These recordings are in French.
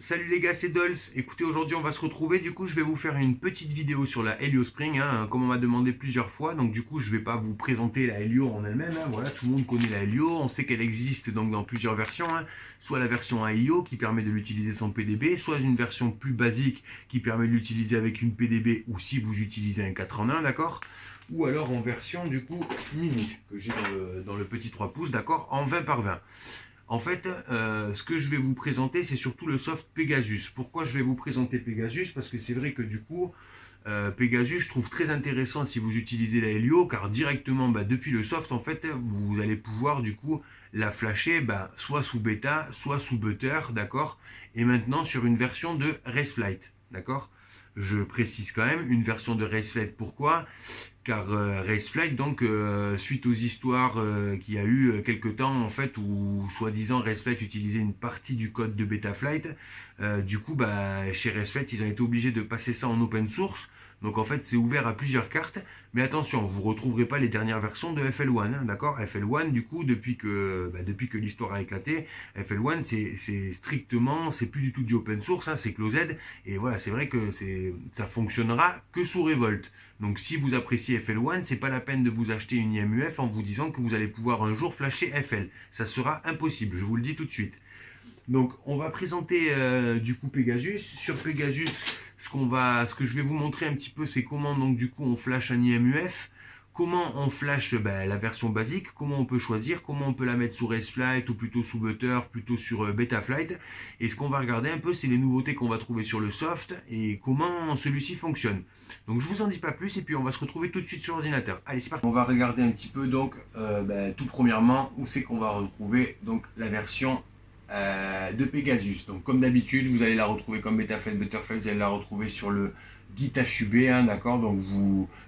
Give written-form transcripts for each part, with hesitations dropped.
Salut les gars, c'est Dolls. Écoutez, aujourd'hui on va se retrouver. Du coup, je vais vous faire une petite vidéo sur la Helio Spring, comme on m'a demandé plusieurs fois. Donc, du coup, je vais pas vous présenter la Helio en elle-même. Voilà, tout le monde connaît la Helio. On sait qu'elle existe donc dans plusieurs versions. Soit la version AIO qui permet de l'utiliser sans PDB, soit une version plus basique qui permet de l'utiliser avec une PDB ou si vous utilisez un 4 en 1, d'accord, ou alors en version du coup mini que j'ai dans le petit 3 pouces, d'accord, en 20 par 20. En fait, ce que je vais vous présenter, c'est surtout le soft Pegasus. Pourquoi je vais vous présenter Pegasus? Parce que c'est vrai que du coup, Pegasus, je trouve très intéressant si vous utilisez la Helio, car directement, depuis le soft, en fait, vous allez pouvoir du coup la flasher, soit sous bêta, soit sous butter, d'accord, et maintenant sur une version de Raceflight, d'accord. Je précise quand même une version de Raceflight. Pourquoi? Car Raceflight, donc suite aux histoires qu'il y a eu quelques temps en fait, où soi-disant Raceflight utilisait une partie du code de Betaflight, du coup chez Raceflight ils ont été obligés de passer ça en open source. Donc en fait c'est ouvert à plusieurs cartes, mais attention, vous ne retrouverez pas les dernières versions de FL1, d'accord. FL1 du coup depuis que l'histoire a éclaté, FL1 c'est strictement, c'est plus du tout du open source, c'est closed, et voilà, c'est vrai que ça fonctionnera que sous Revolt. Donc si vous appréciez FL1, c'est pas la peine de vous acheter une IMUF en vous disant que vous allez pouvoir un jour flasher FL. Ça sera impossible, je vous le dis tout de suite. Donc on va présenter du coup Pegasus. Sur Pegasus, ce que je vais vous montrer un petit peu, c'est comment donc du coup on flash un IMUF, comment on flash la version basique, comment on peut choisir, comment on peut la mettre sous Raceflight ou plutôt sous Butter, plutôt sur Betaflight. Et ce qu'on va regarder un peu, c'est les nouveautés qu'on va trouver sur le soft et comment celui-ci fonctionne. Donc je vous en dis pas plus et puis on va se retrouver tout de suite sur l'ordinateur. Allez, c'est parti. On va regarder un petit peu donc tout premièrement où c'est qu'on va retrouver donc la version de Pegasus. Donc comme d'habitude, vous allez la retrouver comme Betaflight, Butterfly, vous allez la retrouver sur le Git HUB, d'accord. Donc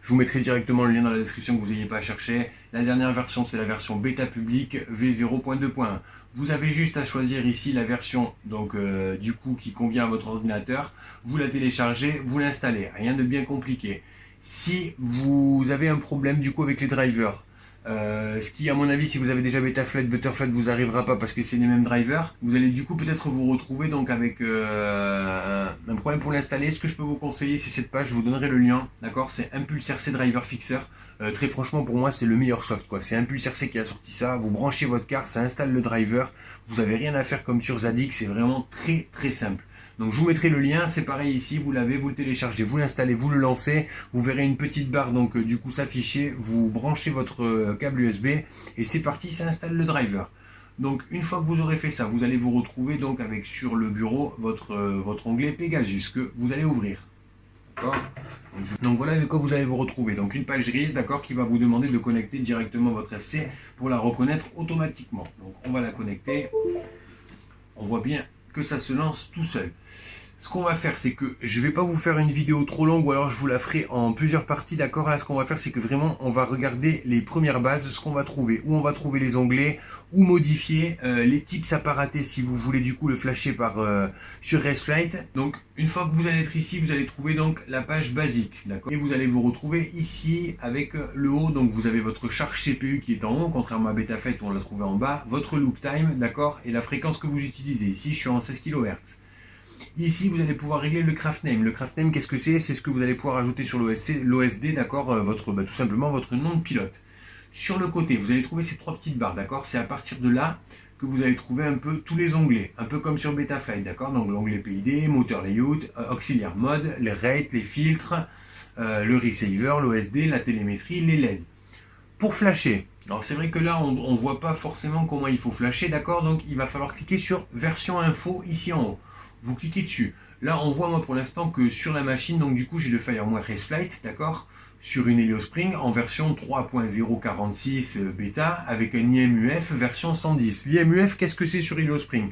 je vous mettrai directement le lien dans la description, que vous n'ayez pas à chercher. La dernière version, c'est la version bêta publique V0.2.1. Vous avez juste à choisir ici la version donc du coup qui convient à votre ordinateur. Vous la téléchargez, vous l'installez. Rien de bien compliqué. Si vous avez un problème du coup avec les drivers, ce qui, à mon avis, si vous avez déjà Betaflight, Butterfly, vous arrivera pas parce que c'est les mêmes drivers. Vous allez du coup peut-être vous retrouver donc avec un problème pour l'installer. Ce que je peux vous conseiller, c'est cette page. Je vous donnerai le lien, d'accord. C'est Impulse RC Driver Fixer. Très franchement, pour moi, c'est le meilleur soft, quoi. C'est Impulse RC qui a sorti ça. Vous branchez votre carte, ça installe le driver. Vous n'avez rien à faire comme sur Zadig. C'est vraiment très très simple. Donc je vous mettrai le lien, c'est pareil ici, vous l'avez, vous le téléchargez, vous l'installez, vous le lancez, vous verrez une petite barre donc du coup s'afficher, vous branchez votre câble USB et c'est parti, ça installe le driver. Donc une fois que vous aurez fait ça, vous allez vous retrouver donc avec sur le bureau votre onglet Pegasus que vous allez ouvrir. D'accord. Donc voilà avec quoi vous allez vous retrouver. Donc une page grise, d'accord, qui va vous demander de connecter directement votre FC pour la reconnaître automatiquement. Donc on va la connecter. On voit bien que ça se lance tout seul. Ce qu'on va faire, c'est que je ne vais pas vous faire une vidéo trop longue ou alors je vous la ferai en plusieurs parties, d'accord. Là, ce qu'on va faire, c'est que vraiment, on va regarder les premières bases, ce qu'on va trouver, où on va trouver les onglets, où modifier, les tips à pas rater si vous voulez du coup le flasher sur Raceflight. Donc, une fois que vous allez être ici, vous allez trouver donc la page basique, d'accord. Et vous allez vous retrouver ici avec le haut, donc vous avez votre charge CPU qui est en haut, contrairement à Betaflight où on l'a trouvé en bas, votre loop time, d'accord, et la fréquence que vous utilisez. Ici, je suis en 16 kHz. Ici, vous allez pouvoir régler le craft name. Le craft name, qu'est-ce que c'est? C'est ce que vous allez pouvoir ajouter sur l'OSD, d'accord, tout simplement votre nom de pilote. Sur le côté, vous allez trouver ces trois petites barres, d'accord. C'est à partir de là que vous allez trouver un peu tous les onglets, un peu comme sur Betaflight, d'accord. Donc l'onglet PID, moteur layout, auxiliaire mode, les rates, les filtres, le receiver, l'OSD, la télémétrie, les LED. Pour flasher, alors c'est vrai que là on ne voit pas forcément comment il faut flasher, d'accord. Donc il va falloir cliquer sur version info ici en haut. Vous cliquez dessus. Là, on voit moi pour l'instant que sur la machine, donc du coup j'ai le Firewire Raceflight, d'accord, sur une Helio Spring en version 3.046 bêta avec un IMUF version 110. L'IMUF, qu'est-ce que c'est sur Helio Spring?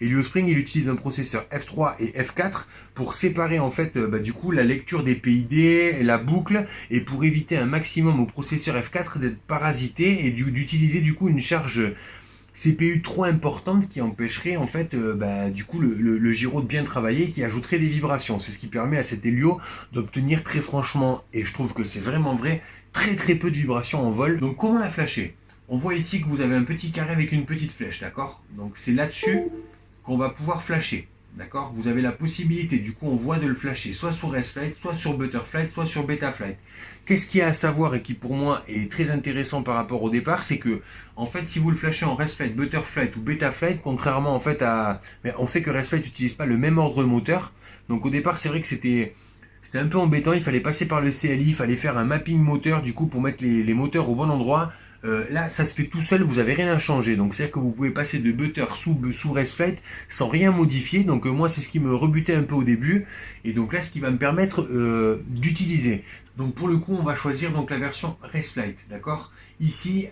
Helio Spring, il utilise un processeur F3 et F4 pour séparer en fait du coup la lecture des PID, la boucle, et pour éviter un maximum au processeur F4 d'être parasité et d'utiliser du coup une charge CPU trop importante qui empêcherait en fait du coup le gyro de bien travailler, qui ajouterait des vibrations. C'est ce qui permet à cet Helio d'obtenir très franchement, et je trouve que c'est vraiment vrai, très très peu de vibrations en vol. Donc comment la flasher? On voit ici que vous avez un petit carré avec une petite flèche, d'accord. Donc c'est là-dessus qu'on va pouvoir flasher. d'accord? Vous avez la possibilité, du coup, on voit de le flasher soit sur ResFlight, soit sur Butterflight, soit sur Betaflight. Qu'est-ce qu'il y a à savoir et qui pour moi est très intéressant par rapport au départ, c'est que, en fait, si vous le flashez en ResFlight, Butterflight ou Betaflight, contrairement en fait à, mais on sait que ResFlight n'utilise pas le même ordre moteur. Donc au départ, c'est vrai que c'était un peu embêtant, il fallait passer par le CLI, il fallait faire un mapping moteur du coup pour mettre les moteurs au bon endroit. Là, ça se fait tout seul, vous n'avez rien à changer. Donc, c'est-à-dire que vous pouvez passer de butter sous ResFlight sans rien modifier. Donc, moi, c'est ce qui me rebutait un peu au début. Et donc là, ce qui va me permettre d'utiliser. Donc, pour le coup, on va choisir donc la version ResFlight, d'accord? Ici,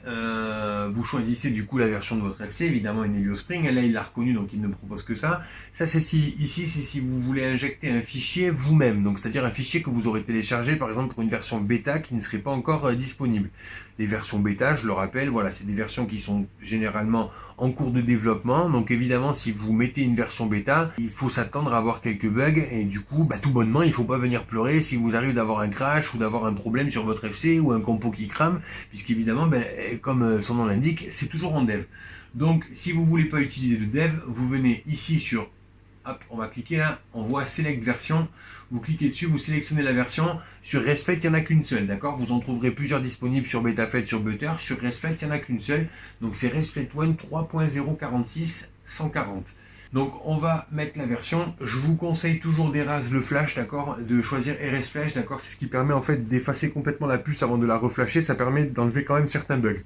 vous choisissez du coup la version de votre FC, évidemment une Helio Spring. Là, il l'a reconnu, donc il ne propose que ça. Ça, c'est ici, c'est si vous voulez injecter un fichier vous-même. Donc, c'est-à-dire un fichier que vous aurez téléchargé, par exemple, pour une version bêta qui ne serait pas encore disponible. Les versions bêta, je le rappelle, voilà, c'est des versions qui sont généralement en cours de développement. Donc évidemment, si vous mettez une version bêta, il faut s'attendre à avoir quelques bugs. Et du coup, tout bonnement, il ne faut pas venir pleurer si vous arrivez d'avoir un crash ou d'avoir un problème sur votre FC ou un compo qui crame, puisqu'évidemment, comme son nom l'indique, c'est toujours en dev. Donc, si vous ne voulez pas utiliser de dev, vous venez ici sur... Hop, on va cliquer là, on voit Select version, vous cliquez dessus, vous sélectionnez la version. Sur ResFlight, il n'y en a qu'une seule, d'accord? Vous en trouverez plusieurs disponibles sur Betaflight, sur Butter. Sur ResFlight, il n'y en a qu'une seule. Donc c'est ResFlight One 3.046 140. Donc on va mettre la version. Je vous conseille toujours d'Erase le flash, d'accord? De choisir RS Flash, d'accord? C'est ce qui permet en fait d'effacer complètement la puce avant de la reflasher. Ça permet d'enlever quand même certains bugs.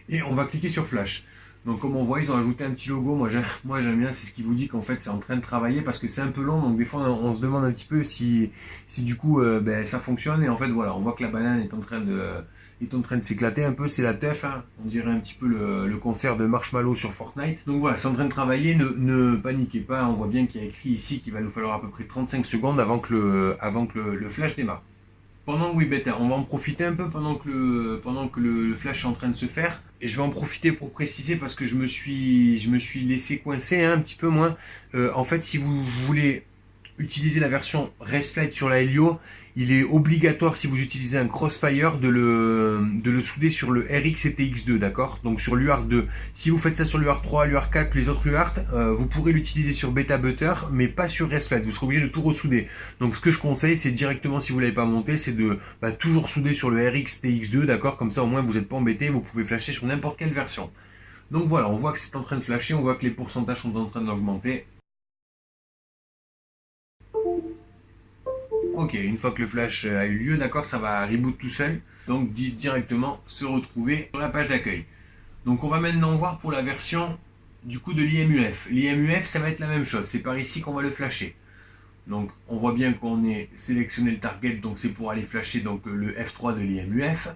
Et on va cliquer sur Flash. Donc comme on voit, ils ont ajouté un petit logo. Moi j'aime bien, c'est ce qui vous dit qu'en fait c'est en train de travailler parce que c'est un peu long. Donc des fois on se demande un petit peu si du coup ça fonctionne. Et en fait voilà, on voit que la banane est en train de s'éclater un peu. C'est la teuf, hein. On dirait un petit peu le concert de Marshmallow sur Fortnite. Donc voilà, c'est en train de travailler. Ne paniquez pas. On voit bien qu'il y a écrit ici qu'il va nous falloir à peu près 35 secondes avant que le flash démarre. Pendant que oui, on va en profiter un peu pendant que le flash est en train de se faire. Et je vais en profiter pour préciser parce que je me suis laissé coincer un petit peu moins. En fait, si vous voulez utiliser la version ResFlight sur la Helio, il est obligatoire si vous utilisez un Crossfire de le souder sur le RX et TX2, d'accord? Donc sur l'UART 2. Si vous faites ça sur l'UART 3, l'UART 4, les autres UART, vous pourrez l'utiliser sur Beta Butter, mais pas sur ResFlight. Vous serez obligé de tout ressouder. Donc ce que je conseille, c'est directement, si vous ne l'avez pas monté, c'est de toujours souder sur le RX TX2, d'accord? Comme ça au moins vous n'êtes pas embêté, vous pouvez flasher sur n'importe quelle version. Donc voilà, on voit que c'est en train de flasher, on voit que les pourcentages sont en train d'augmenter. Ok, une fois que le flash a eu lieu, d'accord, ça va reboot tout seul. Donc directement se retrouver sur la page d'accueil. Donc on va maintenant voir pour la version du coup de l'IMUF. L'IMUF, ça va être la même chose. C'est par ici qu'on va le flasher. Donc on voit bien qu'on est sélectionné le target, donc c'est pour aller flasher donc le F3 de l'IMUF.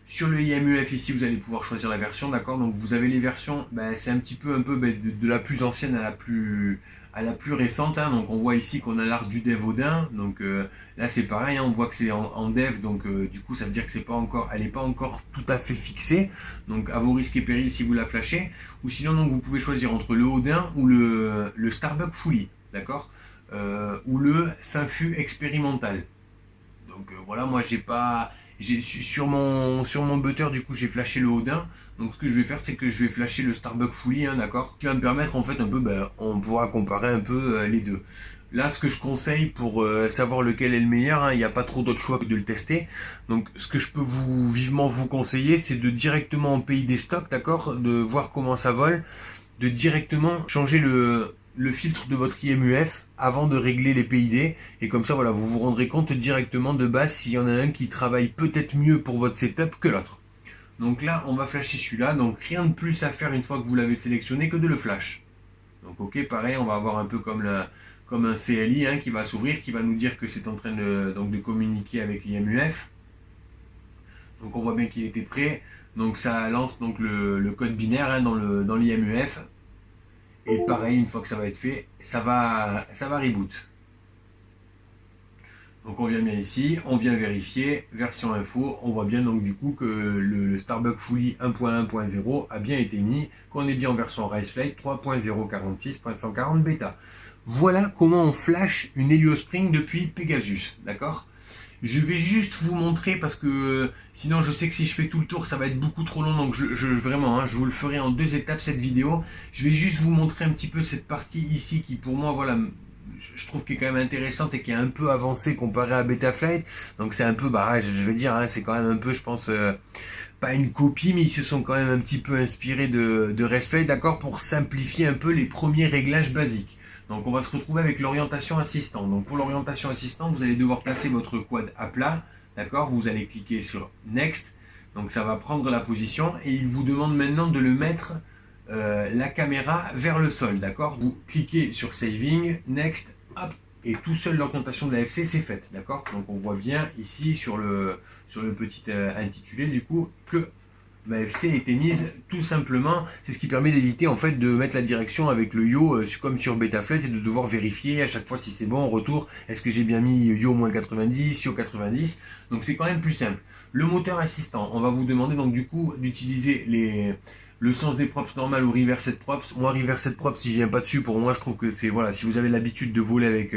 Sur le IMUF ici, vous allez pouvoir choisir la version, d'accord. Donc vous avez les versions, c'est un petit peu de la plus ancienne à la plus récente, hein. Donc on voit ici qu'on a l'art du dev Odin. Donc là c'est pareil, hein. On voit que c'est en dev, donc du coup ça veut dire que elle n'est pas encore tout à fait fixée. Donc à vos risques et périls si vous la flashez. Ou sinon donc vous pouvez choisir entre le Odin ou le Starbuck Fully, d'accord, ou le Synthu expérimental. Donc voilà, moi sur mon butter du coup j'ai flashé le Odin. Donc ce que je vais faire, c'est que je vais flasher le Starbuck Fully, hein, d'accord, qui va me permettre en fait un peu, on pourra comparer un peu les deux. Là, ce que je conseille pour savoir lequel est le meilleur, hein, il n'y a pas trop d'autres choix que de le tester. Donc ce que je peux vivement vous conseiller, c'est de directement en pays des stocks, d'accord, de voir comment ça vole, de directement changer le filtre de votre IMUF avant de régler les PID, et comme ça voilà, vous vous rendrez compte directement de base s'il y en a un qui travaille peut-être mieux pour votre setup que l'autre. Donc là on va flasher celui-là, donc rien de plus à faire une fois que vous l'avez sélectionné que de le flash. Donc ok, pareil, on va avoir un peu comme un CLI, hein, qui va s'ouvrir, qui va nous dire que c'est en train de communiquer avec l'IMUF. Donc on voit bien qu'il était prêt, donc ça lance donc le code binaire, hein, dans l'IMUF. Et pareil, une fois que ça va être fait, ça va reboot. Donc on vient bien ici, on vient vérifier, version info, on voit bien donc du coup que le Starbuck Fully 1.1.0 a bien été mis, qu'on est bien en version ResFlight 3.046.140 bêta. Voilà comment on flash une Helio Spring depuis Pegasus, d'accord? Je vais juste vous montrer parce que sinon je sais que si je fais tout le tour ça va être beaucoup trop long, donc vraiment je vous le ferai en 2 étapes cette vidéo. Je vais juste vous montrer un petit peu cette partie ici qui pour moi voilà, je trouve qu'elle est quand même intéressante et qui est un peu avancée comparée à Betaflight. Donc c'est un peu, bah je vais dire, c'est quand même un peu, je pense, pas une copie, mais ils se sont quand même un petit peu inspirés de Restflight, d'accord, pour simplifier un peu les premiers réglages basiques. Donc on va se retrouver avec l'orientation assistant. Donc pour l'orientation assistant, vous allez devoir placer votre quad à plat, d'accord. Vous allez cliquer sur Next, donc ça va prendre la position et il vous demande maintenant de le mettre la caméra vers le sol, d'accord. Vous cliquez sur Saving, Next, hop, et tout seul l'orientation de la FC c'est faite, d'accord. Donc on voit bien ici sur le petit intitulé du coup que ma FC a été mise tout simplement. C'est ce qui permet d'éviter en fait de mettre la direction avec le yo comme sur Betaflight et de devoir vérifier à chaque fois si c'est bon en retour. Est-ce que j'ai bien mis yo moins 90, yo 90. Donc c'est quand même plus simple. Le moteur assistant, on va vous demander donc du coup d'utiliser le sens des props normal ou reverset props. Moi reverset props, si je viens pas dessus, pour moi je trouve que c'est voilà, si vous avez l'habitude de voler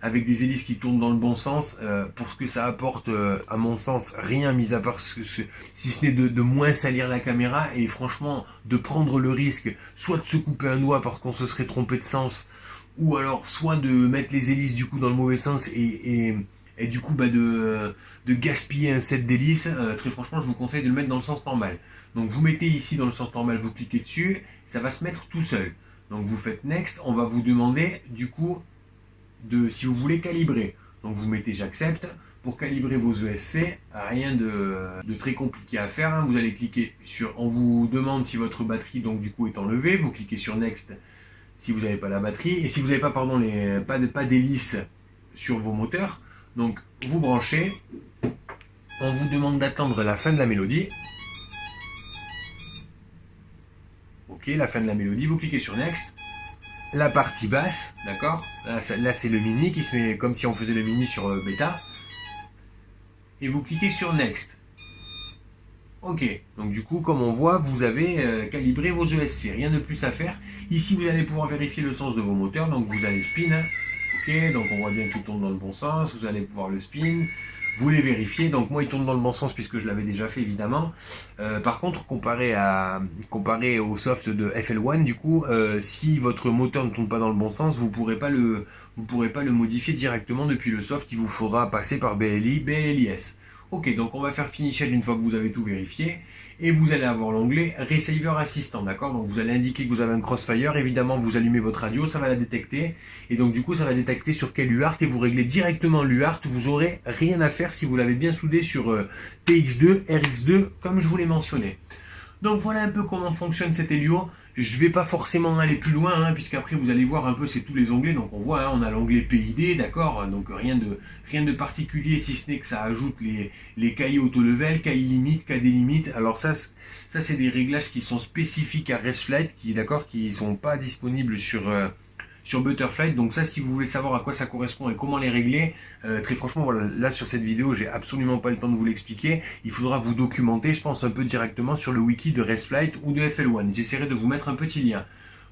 avec des hélices qui tournent dans le bon sens, pour ce que ça apporte, à mon sens, rien mis à part si ce n'est de moins salir la caméra et franchement de prendre le risque soit de se couper un doigt parce qu'on se serait trompé de sens, ou alors soit de mettre les hélices du coup dans le mauvais sens et du coup de gaspiller un set d'hélices. Très franchement je vous conseille de le mettre dans le sens normal. Donc vous mettez ici dans le sens normal, vous cliquez dessus, ça va se mettre tout seul. Donc vous faites Next, on va vous demander du coup si vous voulez calibrer. Donc vous mettez j'accepte. Pour calibrer vos ESC, rien de très compliqué à faire. Vous allez cliquer sur, on vous demande si votre batterie donc du coup est enlevée. Vous cliquez sur Next si vous n'avez pas la batterie et si vous n'avez pas pardon pas d'hélice sur vos moteurs. Donc vous branchez. On vous demande d'attendre la fin de la mélodie. Ok, la fin de la mélodie. Vous cliquez sur Next. La partie basse, d'accord. Là c'est le mini qui se met comme si on faisait le mini sur bêta. Et vous cliquez sur Next. Ok, donc du coup comme on voit vous avez calibré vos ESC, rien de plus à faire. Ici vous allez pouvoir vérifier le sens de vos moteurs, donc vous allez spin. Ok, donc on voit bien qu'il tourne dans le bon sens, vous allez pouvoir le spin. Vous les vérifiez, donc moi il tourne dans le bon sens puisque je l'avais déjà fait évidemment. Par contre comparé au soft de FL1 du coup, si votre moteur ne tourne pas dans le bon sens, vous pourrez pas le modifier directement depuis le soft, il vous faudra passer par BLI, BLIS. Ok, donc on va faire Finish une fois que vous avez tout vérifié. Et vous allez avoir l'onglet Receiver Assistant, d'accord. Donc vous allez indiquer que vous avez un Crossfire, évidemment vous allumez votre radio, ça va la détecter. Et donc du coup ça va détecter sur quel UART et vous réglez directement l'UART. Vous aurez rien à faire si vous l'avez bien soudé sur TX2, RX2, comme je vous l'ai mentionné. Donc voilà un peu comment fonctionne cet Helio. Je vais pas forcément aller plus loin, puisqu'après vous allez voir un peu, c'est tous les onglets. Donc on voit, on a l'onglet PID, d'accord. Donc rien de particulier, si ce n'est que ça ajoute les KI auto-level, KI limite, KD limite. Alors ça c'est des réglages qui sont spécifiques à Restflight, qui sont pas disponibles sur Betaflight. Donc ça, si vous voulez savoir à quoi ça correspond et comment les régler, très franchement, voilà, là sur cette vidéo, j'ai absolument pas le temps de vous l'expliquer. Il faudra vous documenter, je pense, un peu directement sur le wiki de Restflight ou de FL1. J'essaierai de vous mettre un petit lien.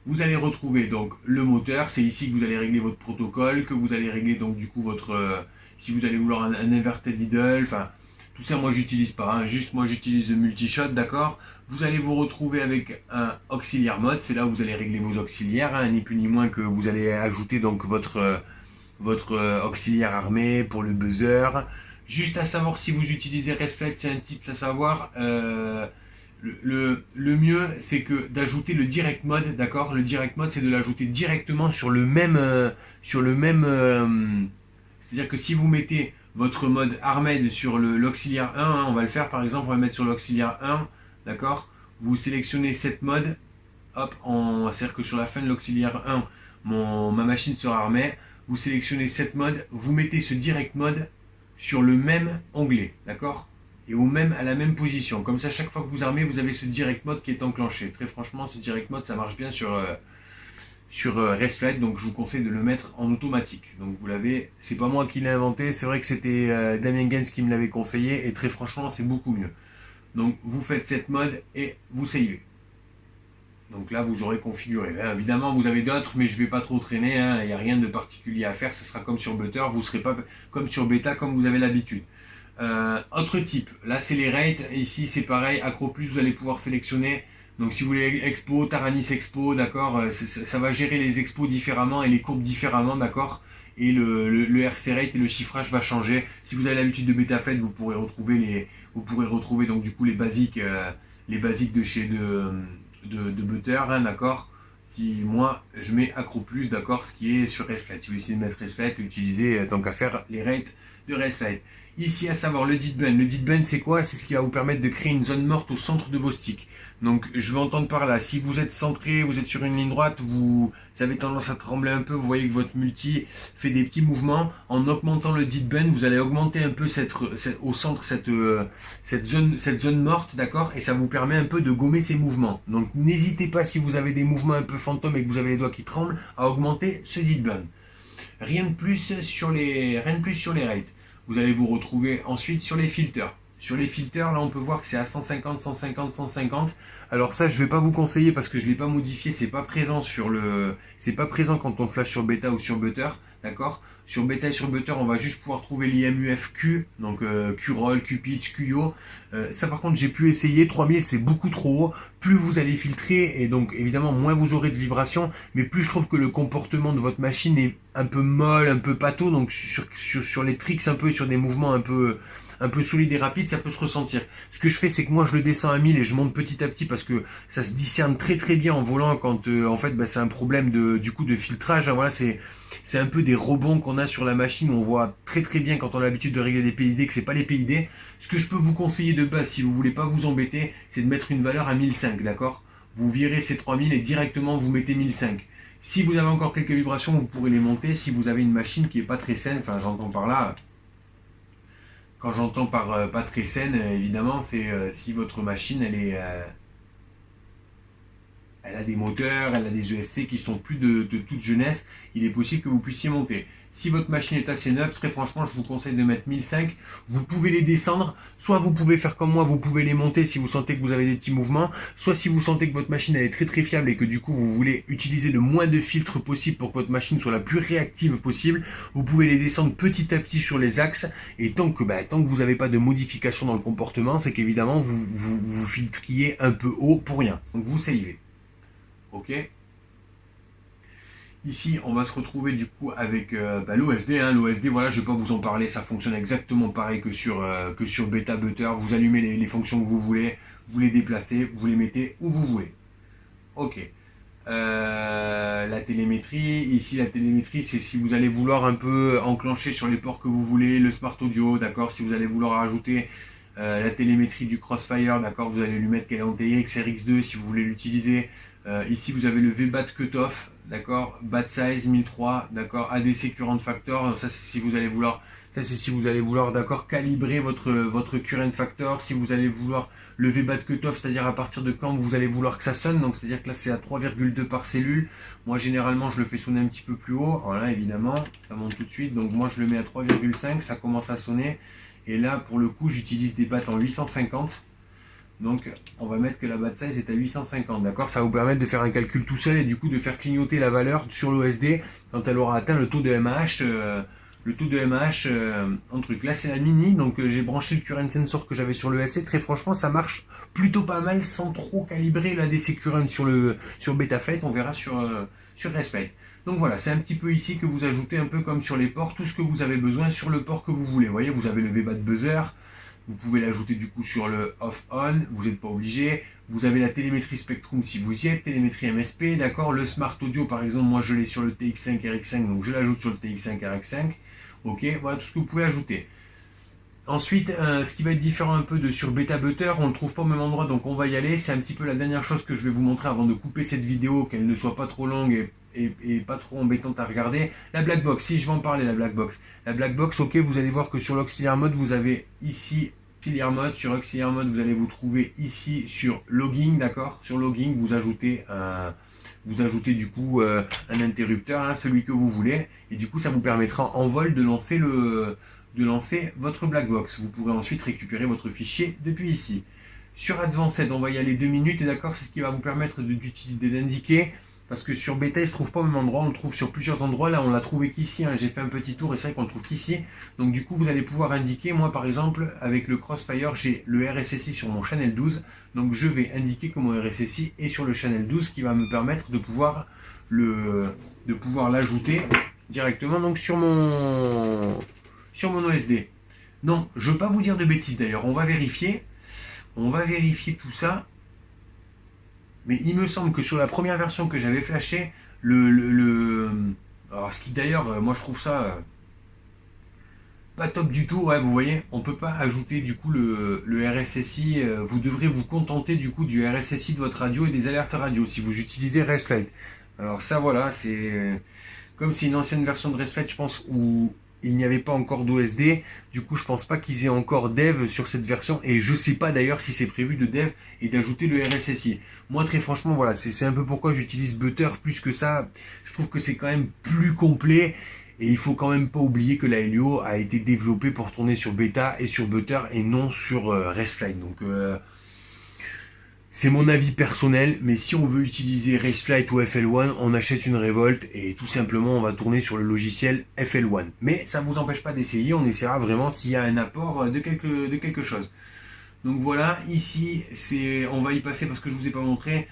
Vous allez retrouver donc le moteur, c'est ici que vous allez régler votre protocole, que vous allez régler donc du coup votre, si vous allez vouloir un inverted idle, enfin tout ça moi j'utilise pas, juste moi j'utilise le multishot, d'accord. Vous allez vous retrouver avec un auxiliaire mode, c'est là où vous allez régler vos auxiliaires, ni plus ni moins que vous allez ajouter donc votre auxiliaire armé pour le buzzer. Juste à savoir si vous utilisez Restflight, c'est un tips à savoir. Le mieux c'est que d'ajouter le direct mode, d'accord. Le direct mode c'est de l'ajouter directement sur le même c'est-à-dire que si vous mettez votre mode Armed sur l'auxiliaire 1, on va le faire par exemple, on va mettre sur l'auxiliaire 1, d'accord. Vous sélectionnez cette mode, hop, c'est-à-dire que sur la fin de l'auxiliaire 1, ma machine sera armée. Vous sélectionnez cette mode, vous mettez ce direct mode sur le même onglet, d'accord, et à la même position. Comme ça, chaque fois que vous armez, vous avez ce direct mode qui est enclenché. Très franchement, ce direct mode, ça marche bien sur Restflight, donc je vous conseille de le mettre en automatique. Donc vous l'avez, c'est pas moi qui l'ai inventé, c'est vrai que c'était Damien Gens qui me l'avait conseillé, et très franchement, c'est beaucoup mieux. Donc vous faites cette mode et vous savez. Donc là, vous aurez configuré. Évidemment, vous avez d'autres, mais je ne vais pas trop traîner. Il n'y a rien de particulier à faire. Ce sera comme sur Butter. Vous ne serez pas comme sur Beta, comme vous avez l'habitude. Autre type. Là, c'est les rates. Ici, c'est pareil. Acro Plus, vous allez pouvoir sélectionner. Donc, si vous voulez Expo, Taranis Expo, d'accord, ça va gérer les expos différemment et les courbes différemment, d'accord. Et le RC rate et le chiffrage va changer. Si vous avez l'habitude de BetaFed, vous pourrez retrouver donc du coup les basiques de chez de Butter, hein, d'accord. Si moi je mets Acro Plus, d'accord, ce qui est sur RaceFlight. Si vous essayez de mettre RaceFlight, utilisez tant qu'à faire les rates de RaceFlight. Ici, à savoir le deadband. Le deadband, c'est quoi? C'est ce qui va vous permettre de créer une zone morte au centre de vos sticks. Donc, je vais entendre par là, si vous êtes centré, vous êtes sur une ligne droite, vous avez tendance à trembler un peu, vous voyez que votre multi fait des petits mouvements. En augmentant le deadband, vous allez augmenter un peu au centre cette zone morte, d'accord? Et ça vous permet un peu de gommer ces mouvements. Donc, n'hésitez pas, si vous avez des mouvements un peu fantômes et que vous avez les doigts qui tremblent, à augmenter ce deadband. Rien de plus sur les rates. Vous allez vous retrouver ensuite sur les filters. Sur les filters, là, on peut voir que c'est à 150, 150, 150. Alors ça, je vais pas vous conseiller parce que je l'ai pas modifié. C'est pas présent c'est pas présent quand on flash sur Beta ou sur Butter, d'accord. Sur Beta et sur Butter, on va juste pouvoir trouver l'IMUFQ, donc Q-Roll, Q-Pitch, Q-Yo. Ça, par contre, j'ai pu essayer. 3000, c'est beaucoup trop haut. Plus vous allez filtrer, et donc évidemment, moins vous aurez de vibrations, mais plus je trouve que le comportement de votre machine est un peu molle, un peu pâteau. Donc sur les tricks un peu, sur des mouvements un peu solide et rapide, ça peut se ressentir. Ce que je fais, c'est que moi je le descends à 1000 et je monte petit à petit parce que ça se discerne très très bien en volant quand en fait c'est un problème du coup de filtrage. Voilà, c'est un peu des rebonds qu'on a sur la machine. On voit très très bien quand on a l'habitude de régler des PID que c'est pas les PID. Ce que je peux vous conseiller de base, si vous voulez pas vous embêter, c'est de mettre une valeur à 1005, d'accord. Vous virez ces 3000 et directement vous mettez 1005. Si vous avez encore quelques vibrations, vous pourrez les monter si vous avez une machine qui est pas très saine. Enfin, j'entends par là. Quand j'entends par pas très saine, évidemment, c'est si votre machine, elle a des moteurs, elle a des ESC qui sont plus de toute jeunesse, il est possible que vous puissiez monter. Si votre machine est assez neuve, très franchement, je vous conseille de mettre 1005. Vous pouvez les descendre, soit vous pouvez faire comme moi, vous pouvez les monter si vous sentez que vous avez des petits mouvements, soit si vous sentez que votre machine elle est très très fiable et que du coup vous voulez utiliser le moins de filtres possible pour que votre machine soit la plus réactive possible, vous pouvez les descendre petit à petit sur les axes, et tant que vous n'avez pas de modification dans le comportement, c'est qu'évidemment vous filtriez un peu haut pour rien. Donc vous savez. Ok. Ici, on va se retrouver du coup avec l'OSD. L'OSD, voilà, je ne vais pas vous en parler. Ça fonctionne exactement pareil que sur Beta Butter. Vous allumez les fonctions que vous voulez, vous les déplacez, vous les mettez où vous voulez. Ok. La télémétrie. Ici, la télémétrie, c'est si vous allez vouloir un peu enclencher sur les ports que vous voulez, le Smart Audio, d'accord. Si vous allez vouloir rajouter la télémétrie du Crossfire, d'accord. Vous allez lui mettre qu'elle est en TX RX2 si vous voulez l'utiliser. Ici, vous avez le VBAT Cutoff, d'accord, BAT Size 1003, d'accord, ADC Current Factor, ça c'est si vous allez vouloir, d'accord, calibrer votre Current Factor, si vous allez vouloir le VBAT Cutoff, c'est-à-dire à partir de quand vous allez vouloir que ça sonne, donc c'est-à-dire que là c'est à 3,2 par cellule. Moi généralement je le fais sonner un petit peu plus haut, voilà évidemment, ça monte tout de suite, donc moi je le mets à 3,5, ça commence à sonner, et là pour le coup j'utilise des battes en 850. Donc on va mettre que la BAT size est à 850, d'accord. Ça va vous permettre de faire un calcul tout seul et du coup de faire clignoter la valeur sur l'OSD quand elle aura atteint le taux de MAH. En truc. Là c'est la mini, donc j'ai branché le current sensor que j'avais sur le SC. Très franchement ça marche plutôt pas mal sans trop calibrer l'ADC current sur BetaFlight. On verra sur RaceFlight. Donc voilà, c'est un petit peu ici que vous ajoutez un peu comme sur les ports, tout ce que vous avez besoin sur le port que vous voulez. Vous voyez, vous avez le VBAT buzzer. Vous pouvez l'ajouter du coup sur le off-on, vous n'êtes pas obligé. Vous avez la télémétrie Spectrum si vous y êtes, télémétrie MSP, d'accord. Le Smart Audio par exemple, moi je l'ai sur le TX5 RX5, donc je l'ajoute sur le TX5 RX5. Ok, voilà tout ce que vous pouvez ajouter. Ensuite, ce qui va être différent un peu sur Beta Butter, on ne le trouve pas au même endroit, donc on va y aller. C'est un petit peu la dernière chose que je vais vous montrer avant de couper cette vidéo, qu'elle ne soit pas trop longue et pas trop embêtante à regarder. La black box, si je vais en parler, la black box. La black box, ok, vous allez voir que sur l'auxiliaire mode, vous avez ici auxiliaire mode. Sur auxiliaire mode, vous allez vous trouver ici sur logging, d'accord. Sur logging, vous ajoutez du coup un interrupteur, celui que vous voulez, et du coup ça vous permettra en vol de lancer votre black box. Vous pourrez ensuite récupérer votre fichier depuis ici. Sur Advanced, on va y aller 2 minutes, d'accord, c'est ce qui va vous permettre d'indiquer, parce que sur bêta, il ne se trouve pas au même endroit, on le trouve sur plusieurs endroits, là on l'a trouvé qu'ici, hein. J'ai fait un petit tour et c'est vrai qu'on le trouve qu'ici, donc du coup vous allez pouvoir indiquer, moi par exemple, avec le Crossfire, j'ai le RSSI sur mon channel 12, donc je vais indiquer que mon RSSI est sur le channel 12, qui va me permettre de pouvoir l'ajouter directement donc sur mon OSD. Non, je ne veux pas vous dire de bêtises d'ailleurs, on va vérifier tout ça. Mais il me semble que sur la première version que j'avais flashé, alors ce qui d'ailleurs, moi je trouve ça pas top du tout, ouais, vous voyez, on peut pas ajouter du coup le RSSI, vous devrez vous contenter du coup du RSSI de votre radio et des alertes radio si vous utilisez Restlight. Alors ça voilà, c'est comme c'est une ancienne version de Restlight, je pense, où il n'y avait pas encore d'OSD, du coup je pense pas qu'ils aient encore dev sur cette version, et je sais pas d'ailleurs si c'est prévu de dev et d'ajouter le RSSI. Moi très franchement voilà, c'est un peu pourquoi j'utilise Butter plus que ça, je trouve que c'est quand même plus complet, et il faut quand même pas oublier que la Helio a été développée pour tourner sur Beta et sur Butter et non sur Restlight, donc c'est mon avis personnel, mais si on veut utiliser Raceflight ou FL1, on achète une Revolt et tout simplement on va tourner sur le logiciel FL1. Mais ça ne vous empêche pas d'essayer, on essaiera vraiment s'il y a un apport de quelque chose. Donc voilà, ici, on va y passer parce que je ne vous ai pas montré.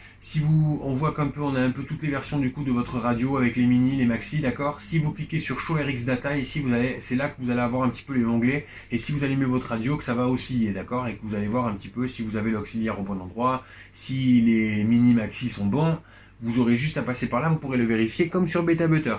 On voit qu'un peu, on a un peu toutes les versions du coup de votre radio avec les mini, les maxi, d'accord. Si vous cliquez sur Show RX Data, ici, c'est là que vous allez avoir un petit peu les onglets. Et si vous allumez votre radio, que ça va osciller, d'accord. Et que vous allez voir un petit peu si vous avez l'auxiliaire au bon endroit, si les mini maxi sont bons. Vous aurez juste à passer par là, vous pourrez le vérifier comme sur Beta Butter.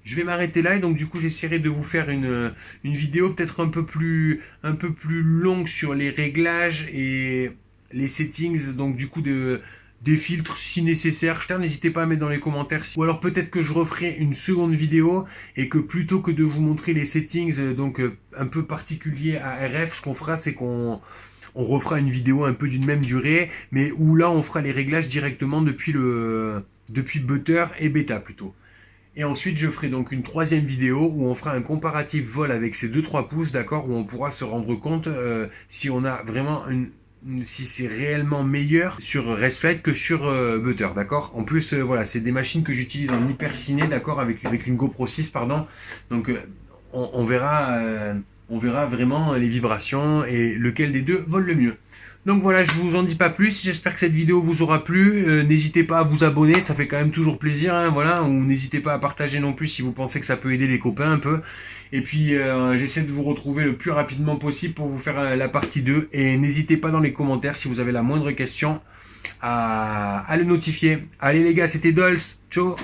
Je vais m'arrêter là et donc du coup j'essaierai de vous faire une vidéo peut-être un peu plus longue sur les réglages et les settings, donc du coup des filtres si nécessaire. N'hésitez pas à mettre dans les commentaires, ou alors peut-être que je referai une seconde vidéo et que plutôt que de vous montrer les settings donc un peu particuliers à RF, ce qu'on fera c'est qu'on refera une vidéo un peu d'une même durée, mais où là on fera les réglages directement depuis Butter et Beta plutôt. Et ensuite, je ferai donc une troisième vidéo où on fera un comparatif vol avec ces 2-3 pouces, d'accord, où on pourra se rendre compte si on a vraiment si c'est réellement meilleur sur Restlight que sur Butter, d'accord. En plus, voilà, c'est des machines que j'utilise en hyper ciné, d'accord, avec une GoPro 6, pardon. Donc, on verra vraiment les vibrations et lequel des deux vole le mieux. Donc voilà, je vous en dis pas plus, j'espère que cette vidéo vous aura plu, n'hésitez pas à vous abonner, ça fait quand même toujours plaisir, hein, voilà, ou n'hésitez pas à partager non plus si vous pensez que ça peut aider les copains un peu. Et puis j'essaie de vous retrouver le plus rapidement possible pour vous faire la partie 2, et n'hésitez pas dans les commentaires si vous avez la moindre question à le notifier. Allez les gars, c'était Dolls, ciao.